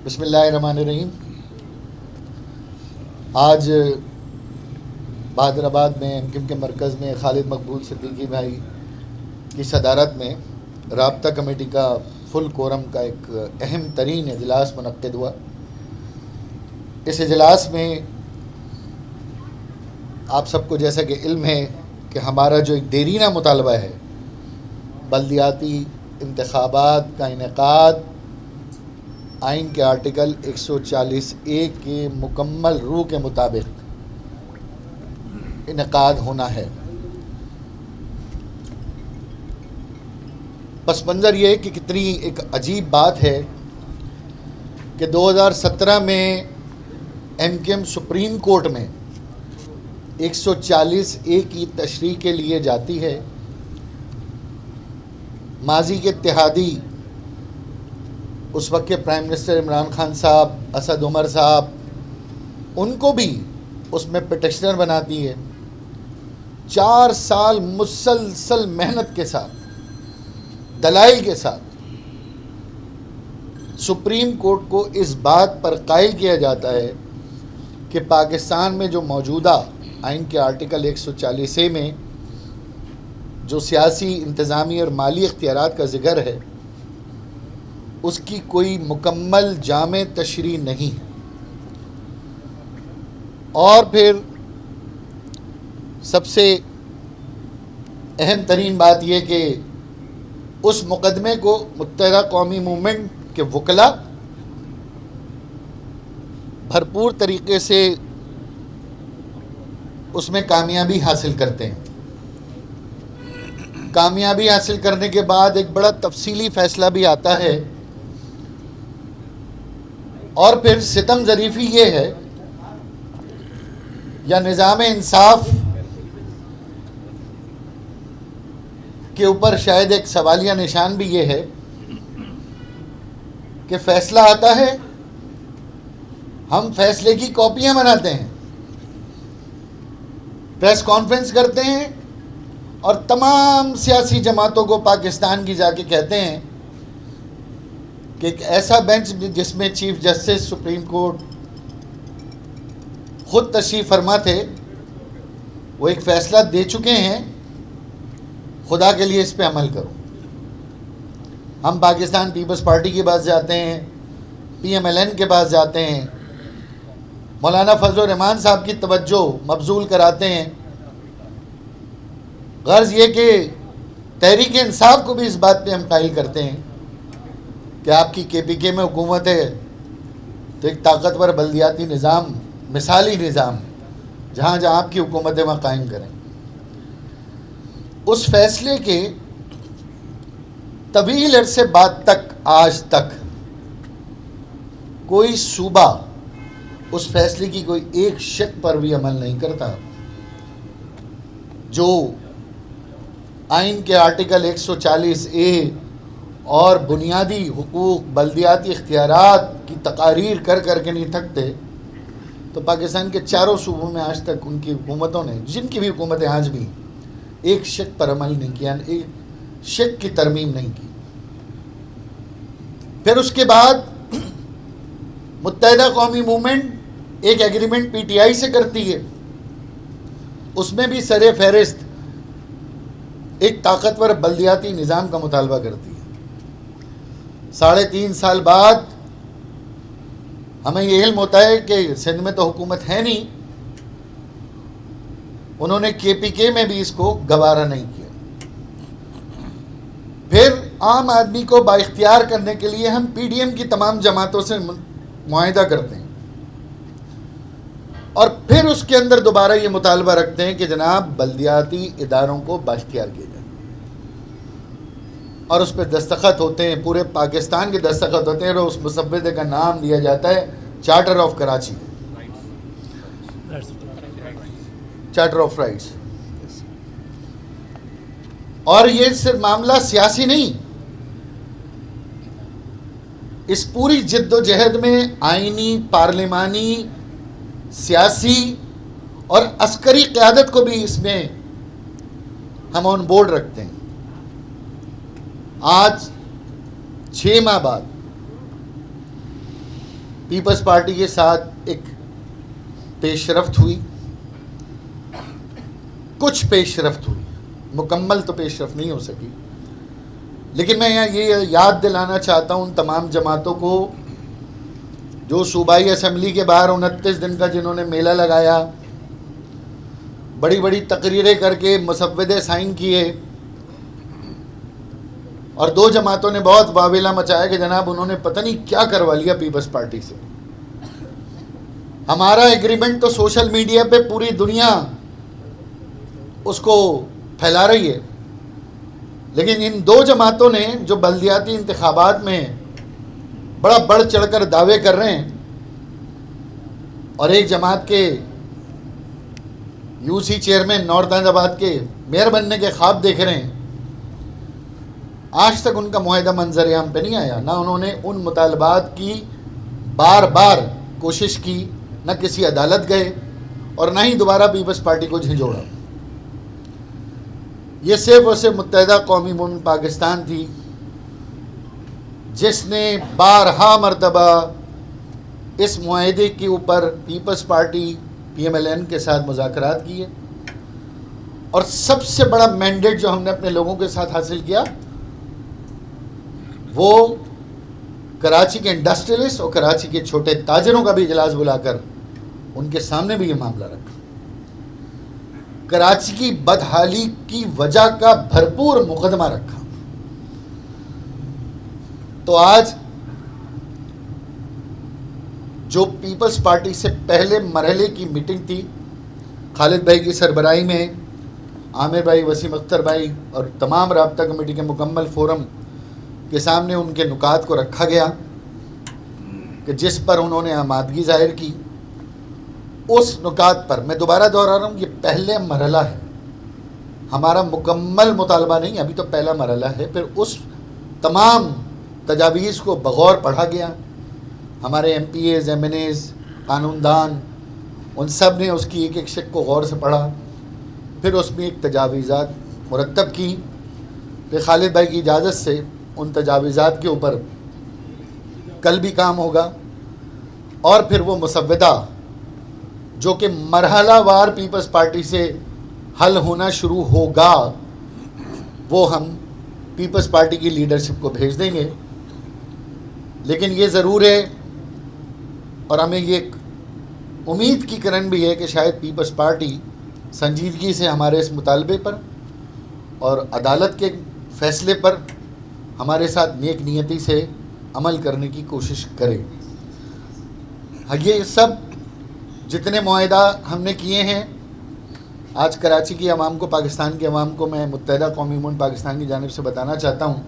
بسم اللہ الرحمن الرحیم۔ آج بہادر آباد میں MKM کے مرکز میں خالد مقبول صدیقی بھائی کی صدارت میں رابطہ کمیٹی کا فل کورم کا ایک اہم ترین اجلاس منعقد ہوا۔ اس اجلاس میں آپ سب کو جیسا کہ علم ہے کہ ہمارا جو ایک دیرینہ مطالبہ ہے بلدیاتی انتخابات کا انعقاد آئین کے آرٹیکل 140A کے مکمل روح کے مطابق انعقاد ہونا ہے۔ پس منظر یہ کہ کتنی ایک عجیب بات ہے کہ 2017 میں MKM سپریم کورٹ میں 140A کی تشریح کے لیے جاتی ہے۔ ماضی کے اتحادی اس وقت کے پرائم منسٹر عمران خان صاحب، اسد عمر صاحب، ان کو بھی اس میں پٹیشنر بناتی ہے۔ 4 سال مسلسل محنت کے ساتھ، دلائل کے ساتھ سپریم کورٹ کو اس بات پر قائل کیا جاتا ہے کہ پاکستان میں جو موجودہ آئین کے آرٹیکل 140A میں جو سیاسی، انتظامی اور مالی اختیارات کا ذکر ہے اس کی کوئی مکمل جامع تشریح نہیں ہے۔ اور پھر سب سے اہم ترین بات یہ کہ اس مقدمے کو متحدہ قومی موومنٹ کے وکلاء بھرپور طریقے سے اس میں کامیابی حاصل کرتے ہیں۔ کامیابی حاصل کرنے کے بعد ایک بڑا تفصیلی فیصلہ بھی آتا ہے، اور پھر ستم ظریفی یہ ہے یا نظام انصاف کے اوپر شاید ایک سوالیہ نشان بھی یہ ہے کہ فیصلہ آتا ہے، ہم فیصلے کی کاپیاں بناتے ہیں، پریس کانفرنس کرتے ہیں اور تمام سیاسی جماعتوں کو پاکستان کی جا کے کہتے ہیں کہ ایک ایسا بینچ جس میں چیف جسٹس سپریم کورٹ خود تشریف فرما تھے، وہ ایک فیصلہ دے چکے ہیں، خدا کے لیے اس پہ عمل کرو۔ ہم پاکستان پیپلز پارٹی کے پاس جاتے ہیں، PMLN کے پاس جاتے ہیں، مولانا فضل الرحمان صاحب کی توجہ مبذول کراتے ہیں۔ غرض یہ کہ تحریک انصاف کو بھی اس بات پہ ہم قائل کرتے ہیں کہ آپ کی KPK میں حکومت ہے تو ایک طاقتور بلدیاتی نظام، مثالی نظام، جہاں جہاں آپ کی حکومت ہے وہاں قائم کریں۔ اس فیصلے کے طویل عرصے بعد تک، آج تک کوئی صوبہ اس فیصلے کی کوئی ایک شق پر بھی عمل نہیں کرتا۔ جو آئین کے آرٹیکل 140A اور بنیادی حقوق، بلدیاتی اختیارات کی تقاریر کر کر کے نہیں تھکتے، تو پاکستان کے چاروں صوبوں میں آج تک ان کی حکومتوں نے، جن کی بھی حکومتیں آج بھی، ایک شق پر عمل نہیں کیا، ایک شق کی ترمیم نہیں کی۔ پھر اس کے بعد متحدہ قومی موومنٹ ایک ایگریمنٹ PTI سے کرتی ہے، اس میں بھی سر فہرست ایک طاقتور بلدیاتی نظام کا مطالبہ کرتی ہے۔ 3.5 سال بعد ہمیں یہ علم ہوتا ہے کہ سندھ میں تو حکومت ہے نہیں، انہوں نے KPK میں بھی اس کو گوارا نہیں کیا۔ پھر عام آدمی کو بااختیار کرنے کے لیے ہم PDM کی تمام جماعتوں سے معاہدہ کرتے ہیں، اور پھر اس کے اندر دوبارہ یہ مطالبہ رکھتے ہیں کہ جناب بلدیاتی اداروں کو بااختیار کیا جائے، اور اس پہ دستخط ہوتے ہیں، پورے پاکستان کے دستخط ہوتے ہیں، اور اس مسودے کا نام دیا جاتا ہے charter of Karachi, charter of rights. اور یہ صرف معاملہ سیاسی نہیں، اس پوری جد و جہد میں آئینی، پارلیمانی، سیاسی اور عسکری قیادت کو بھی اس میں ہم آن بورڈ رکھتے ہیں۔ آج 6 ماہ بعد پیپلز پارٹی کے ساتھ ایک پیش رفت ہوئی، کچھ پیش رفت ہوئی، مکمل تو پیش رفت نہیں ہو سکی، لیکن میں یہاں یہ یاد دلانا چاہتا ہوں ان تمام جماعتوں کو جو صوبائی اسمبلی کے باہر 29 دن کا جنہوں نے میلہ لگایا، بڑی بڑی تقریریں کر کے مسودے سائن کیے، اور دو جماعتوں نے بہت واویلا مچایا کہ جناب انہوں نے پتہ نہیں کیا کروا لیا پیپلز پارٹی سے۔ ہمارا ایگریمنٹ تو سوشل میڈیا پہ پوری دنیا اس کو پھیلا رہی ہے، لیکن ان دو جماعتوں نے جو بلدیاتی انتخابات میں بڑا بڑھ چڑھ کر دعوے کر رہے ہیں، اور ایک جماعت کے U C chairman north Hyderabad کے میئر بننے کے خواب دیکھ رہے ہیں، آج تک ان کا معاہدہ منظر عام پہ نہیں آیا، نہ انہوں نے ان مطالبات کی بار بار کوشش کی، نہ کسی عدالت گئے، اور نہ ہی دوبارہ پیپلز پارٹی کو جھنجھوڑا۔ یہ صرف اور صرف متحدہ قومی موومنٹ پاکستان تھی جس نے بارہا مرتبہ اس معاہدے کے اوپر People's Party P M L N کے ساتھ مذاکرات کیے، اور سب سے بڑا مینڈیٹ جو ہم نے اپنے لوگوں کے ساتھ حاصل کیا وہ کراچی کے انڈسٹریلسٹ اور کراچی کے چھوٹے تاجروں کا بھی اجلاس بلا کر ان کے سامنے بھی یہ معاملہ رکھا، کراچی کی بدحالی کی وجہ کا بھرپور مقدمہ رکھا۔ تو آج جو پیپلز پارٹی سے پہلے مرحلے کی میٹنگ تھی، خالد بھائی کی سربراہی میں عامر بھائی، وسیم اختر بھائی اور تمام رابطہ کمیٹی کے مکمل فورم کے سامنے ان کے نکات کو رکھا گیا کہ جس پر انہوں نے آمادگی ظاہر کی، اس نکات پر میں دوبارہ دہرا رہا ہوں، یہ پہلے مرحلہ ہے، ہمارا مکمل مطالبہ نہیں، ابھی تو پہلا مرحلہ ہے۔ پھر اس تمام تجاویز کو بغور پڑھا گیا، ہمارے M P As, M N As, قانون دان، ان سب نے اس کی ایک ایک شق کو غور سے پڑھا، پھر اس میں ایک تجاویزات مرتب کی، پھر خالد بھائی کی اجازت سے ان تجاویزات کے اوپر کل بھی کام ہوگا، اور پھر وہ مسودہ جو کہ مرحلہ وار پیپلز پارٹی سے حل ہونا شروع ہوگا وہ ہم پیپلز پارٹی کی لیڈرشپ کو بھیج دیں گے۔ لیکن یہ ضرور ہے، اور ہمیں یہ امید کی کرن بھی ہے کہ شاید پیپلز پارٹی سنجیدگی سے ہمارے اس مطالبے پر اور عدالت کے فیصلے پر ہمارے ساتھ نیک نیتی سے عمل کرنے کی کوشش کرے۔ یہ سب جتنے معاہدہ ہم نے کیے ہیں، آج کراچی کی عوام کو، پاکستان کی عوام کو میں متحدہ قومی موومنٹ پاکستان کی جانب سے بتانا چاہتا ہوں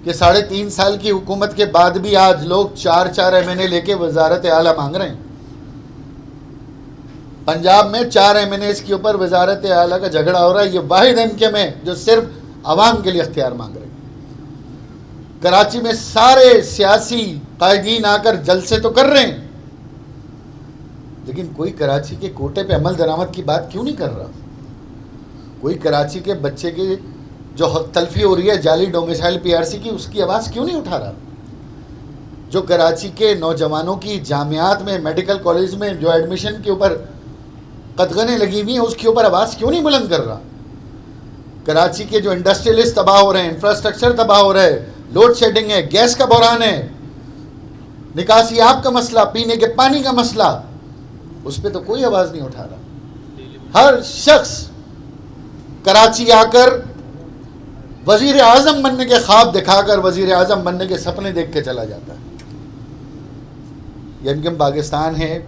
کہ 3.5 سال کی حکومت کے بعد بھی آج لوگ 4 ایم این اے لے کے وزارت اعلیٰ مانگ رہے ہیں۔ پنجاب میں 4 ایم این ایز کے اوپر وزارت اعلیٰ کا جھگڑا ہو رہا ہے، یہ واحد ایم کیو میں جو صرف عوام کے لیے اختیار مانگ رہے ہیں۔ کراچی میں سارے سیاسی قائدین آ کر جلسے تو کر رہے ہیں، لیکن کوئی کراچی کے کوٹے پہ عمل درآمد کی بات کیوں نہیں کر رہا؟ کوئی کراچی کے بچے کی جو حق تلفی ہو رہی ہے جعلی ڈومیسائل پی آر سی کی، اس کی آواز کیوں نہیں اٹھا رہا؟ جو کراچی کے نوجوانوں کی جامعات میں، میڈیکل کالج میں جو ایڈمیشن کے اوپر قدغنیں لگی ہوئی ہیں، اس کے اوپر آواز کیوں نہیں بلند کر رہا؟ کراچی کے جو انڈسٹریلسٹ تباہ ہو رہے ہیں، انفراسٹرکچر تباہ ہو رہا ہے، لوڈ شیڈنگ ہے، گیس کا بحران ہے، نکاسی آب کا مسئلہ، پینے کے پانی کا مسئلہ، اس پہ تو کوئی آواز نہیں اٹھا رہا۔ ہر شخص کراچی آ کر وزیر اعظم بننے کے خواب دکھا کر وزیر اعظم بننے کے سپنے دیکھ کے چلا جاتا ہے۔ یہ انکم پاکستان ہے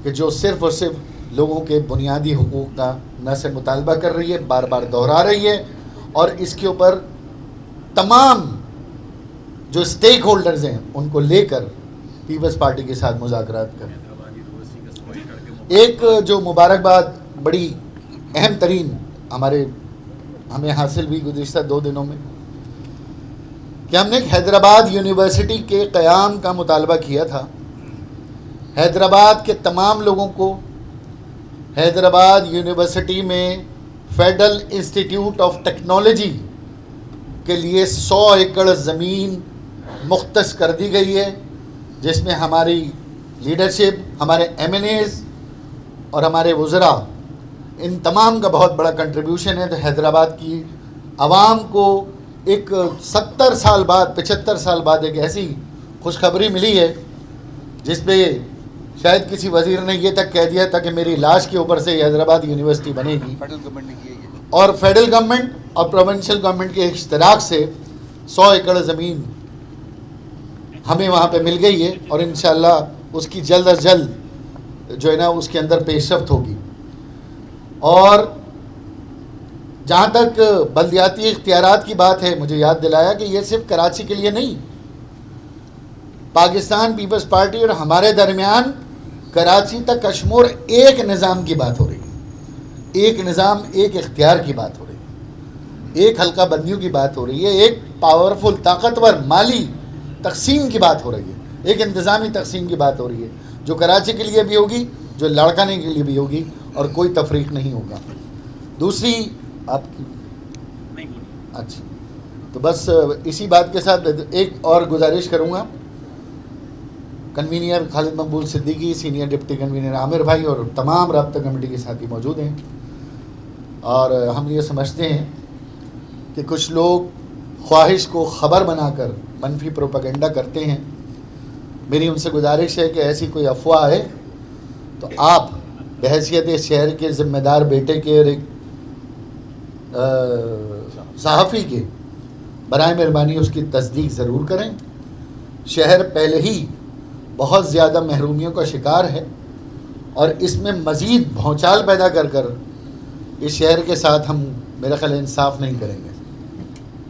کہ جو صرف اور صرف لوگوں کے بنیادی حقوق کا نہ سے مطالبہ کر رہی ہے، بار بار دہرا رہی ہے، اور اس کے اوپر تمام جو اسٹیک ہولڈرز ہیں ان کو لے کر پیپلز پارٹی کے ساتھ مذاکرات کریں۔ ایک جو مبارکباد بڑی اہم ترین ہمیں حاصل ہوئی گزشتہ 2 دنوں میں کہ ہم نے ایک حیدرآباد یونیورسٹی کے قیام کا مطالبہ کیا تھا۔ حیدرآباد کے تمام لوگوں کو حیدرآباد یونیورسٹی میں فیڈرل انسٹیٹیوٹ آف ٹیکنالوجی کے لیے 100 ایکڑ زمین مختص کر دی گئی ہے، جس میں ہماری لیڈرشپ، ہمارے ایم این ایز اور ہمارے وزراء، ان تمام کا بہت بڑا کنٹریبیوشن ہے. تو حیدرآباد کی عوام کو ایک 70 سال بعد، 75 سال بعد ایک ایسی خوشخبری ملی ہے جس پہ شاید کسی وزیر نے یہ تک کہہ دیا تھا کہ میری لاش کے اوپر سے حیدرآباد یونیورسٹی بنے گی. فیڈرل گورنمنٹ نے کی ہے یہ. اور فیڈرل گورنمنٹ اور پروونشل گورنمنٹ کے اشتراک سے 100 ایکڑ زمین ہمیں وہاں پہ مل گئی ہے، اور انشاءاللہ اس کی جلد از جلد جو ہے نا اس کے اندر پیش رفت ہوگی. اور جہاں تک بلدیاتی اختیارات کی بات ہے، مجھے یاد دلایا کہ یہ صرف کراچی کے لیے نہیں، پاکستان پیپلز پارٹی اور ہمارے درمیان کراچی تک کشمور ایک نظام کی بات ہو رہی ہے، ایک نظام، ایک اختیار کی بات ہو رہی ہے، ایک حلقہ بندیوں کی بات ہو رہی ہے، ایک پاورفل طاقتور مالی تقسیم کی بات ہو رہی ہے، ایک انتظامی تقسیم کی بات ہو رہی ہے، جو کراچی کے لیے بھی ہوگی، جو لاڑکانے کے لیے بھی ہوگی، اور کوئی تفریق نہیں ہوگا. دوسری آپ کی اچھا، تو بس اسی بات کے ساتھ ایک اور گزارش کروں گا. کنوینر خالد مقبول صدیقی، سینئر ڈپٹی کنوینر عامر بھائی اور تمام رابطہ کمیٹی کے ساتھی موجود ہیں، اور ہم یہ سمجھتے ہیں کہ کچھ لوگ خواہش کو خبر بنا کر منفی پروپیگنڈا کرتے ہیں. میری ان سے گزارش ہے کہ ایسی کوئی افواہ ہے تو آپ بحیثیت شہر کے ذمہ دار بیٹے کے اور ایک صحافی کے برائے مہربانی اس کی تصدیق ضرور کریں. شہر پہلے ہی بہت زیادہ محرومیوں کا شکار ہے، اور اس میں مزید بھونچال پیدا کر کر اس شہر کے ساتھ ہم میرا خیال انصاف نہیں کریں گے.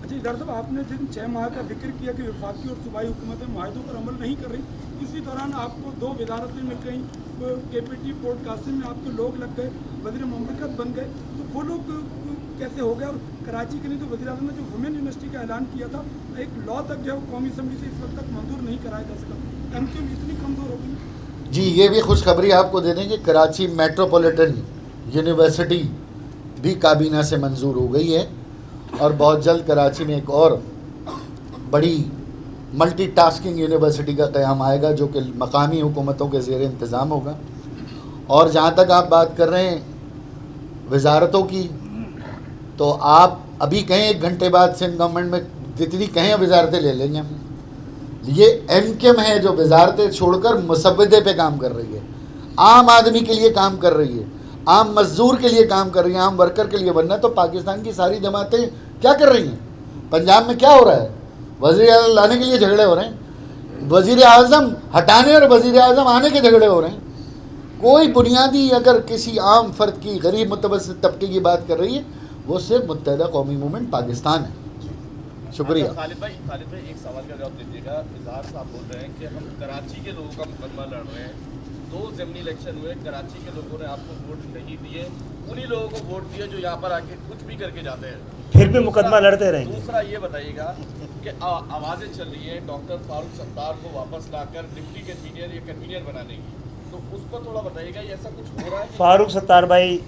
اچھا ادارہ صاحب، آپ نے جن 6 ماہ کا ذکر کیا کہ وفاقی اور صوبائی حکومتیں معاہدوں پر عمل نہیں کر رہی، اسی دوران آپ کو 2 وزارتیں مل گئیں، کے پی ٹی پورٹ قاسم میں آپ کو لوگ لگ گئے، وزیر مملکت بن گئے، تو وہ لوگ کیسے ہو گئے؟ اور کراچی کے لیے تو وزیر اعظم نے جو وومن یونیورسٹی کا اعلان کیا تھا، ایک لا تک جو ہے قومی اسمبلی سے اس وقت تک منظور نہیں کرایا جا سکا. ایم کیو اتنی کمزور ہو گئی. جی، یہ بھی خوشخبری آپ کو دے دیں کہ کراچی میٹروپولیٹن یونیورسٹی بھی کابینہ سے منظور ہو گئی ہے، اور بہت جلد کراچی میں ایک اور بڑی ملٹی ٹاسکنگ یونیورسٹی کا قیام آئے گا جو کہ مقامی حکومتوں کے زیر انتظام ہوگا. اور جہاں تک آپ بات کر رہے ہیں وزارتوں کی، تو آپ ابھی کہیں 1 گھنٹے بعد سندھ گورنمنٹ میں جتنی کہیں وزارتیں لے لیں گے ہم. یہ ایم کیم ہے جو وزارتیں چھوڑ کر مسودے پہ کام کر رہی ہے، عام آدمی کے لیے کام کر رہی ہے، عام مزدور کے لیے کام کر رہی ہے، عام ورکر کے لیے بننا. تو پاکستان کی ساری جماعتیں کیا کر رہی ہیں؟ پنجاب میں کیا ہو رہا ہے؟ وزیر اعظم لانے کے لیے جھگڑے ہو رہے ہیں، وزیر اعظم ہٹانے اور وزیر اعظم آنے کے جھگڑے ہو رہے ہیں. کوئی بنیادی اگر کسی عام فرد کی، غریب متوسط طبقے کی بات کر رہی ہے، وہ صرف متحدہ قومی موومنٹ پاکستان ہے. شکریہ. خالد بھائی ایک سوال کا جواب دیجیے گا. اظہار صاحب بول رہے ہیں کہ ہم کراچی کے لوگوں کا مقدمہ لڑ رہے ہیں. 2 ضمنی الیکشن ہوئے، کراچی کے لوگوں نے آپ کو ووٹ نہیں دیے، انہی لوگوں کو ووٹ دیے جو یہاں پر آ کے کچھ بھی کر کے جاتے ہیں، پھر بھی مقدمہ لڑتے رہیں گے. دوسرا یہ بتائیے گا کہ آوازیں چل رہی ہیں ڈاکٹر فاروق ستار کو واپس لا کر ڈپٹی کنوینر یا کنوینر بنانے کی، تو اس کو تھوڑا بتائیے گا یہ ایسا کچھ ہو رہا ہے؟ فاروق ستار بھائی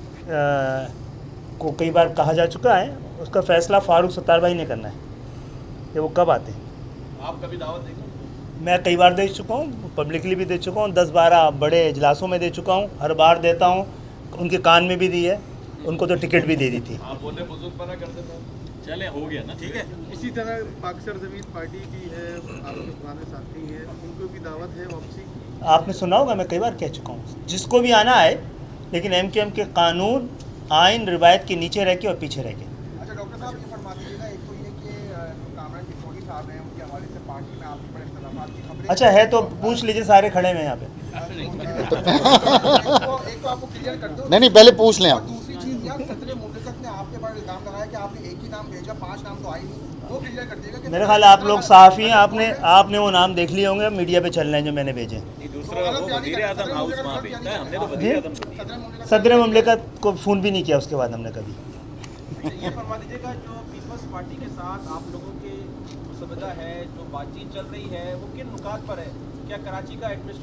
کو کئی بار کہا جا چکا ہے، اس کا فیصلہ فاروق ستار بھائی نے کرنا ہے کہ وہ کب آتے ہیں. آپ کبھی دعوت دیں گے؟ میں کئی بار دے چکا ہوں، پبلکلی بھی دے چکا ہوں، 10-12 بڑے اجلاسوں میں دے چکا ہوں، ہر بار دیتا ہوں. ان کے کان میں بھی دی ہے، ان کو تو ٹکٹ بھی دے دی تھی. آپ بولے بزرگ بنا کرتے تھے. چلے ہو گیا نا، ٹھیک ہے. اسی طرح پاک سرزمین پارٹی کی ہے، آپ کے پرانے ساتھی ہیں، ان کو بھی دعوت ہے واپسی. آپ نے سنا ہوگا، میں کئی بار کہہ چکا ہوں جس کو بھی آنا ہے، لیکن ایم کیو ایم کے قانون، آئین، روایت کے نیچے رہ کے اور پیچھے رہ کے. اچھا ڈاکٹر صاحب یہ فرما دیجیے گا، ایک تو یہ کہ کامران ٹھکوری صاحب ہیں، ان کے حوالے سے پارٹی میں آپ کے بڑے اختلافات کی خبریں. اچھا ہے تو پوچھ لیجیے، سارے کھڑے ہیں یہاں پہ. ایک تو آپ کو کلیئر کر دو. نہیں پہلے پوچھ لیں آپ. دوسری چیز یہ صدر مملکت نے آپ کے بارے الزام لگایا کہ آپ نے ایک ہی نام بھیجا، 5 نام تو آئے نہیں. وہ کلیئر کر دیے گا کہ میرے خیال آپ لوگ صحافی ہیں، آپ نے وہ نام دیکھ لیے ہوں گے، میڈیا پہ چل رہے ہیں جو میں نے بھیجے. صدر مملکت کو فون بھی نہیں کیا اس کے بعد ہم نے کبھی. یہ فرما دیجیے گا جو پیپلز پارٹی کے ساتھ آپ لوگوں کے مسودہ ہے، جو بات چیت چل رہی ہے، وہ کن نکات پر ہے؟ کیا کراچی کا ایڈمنسٹریشن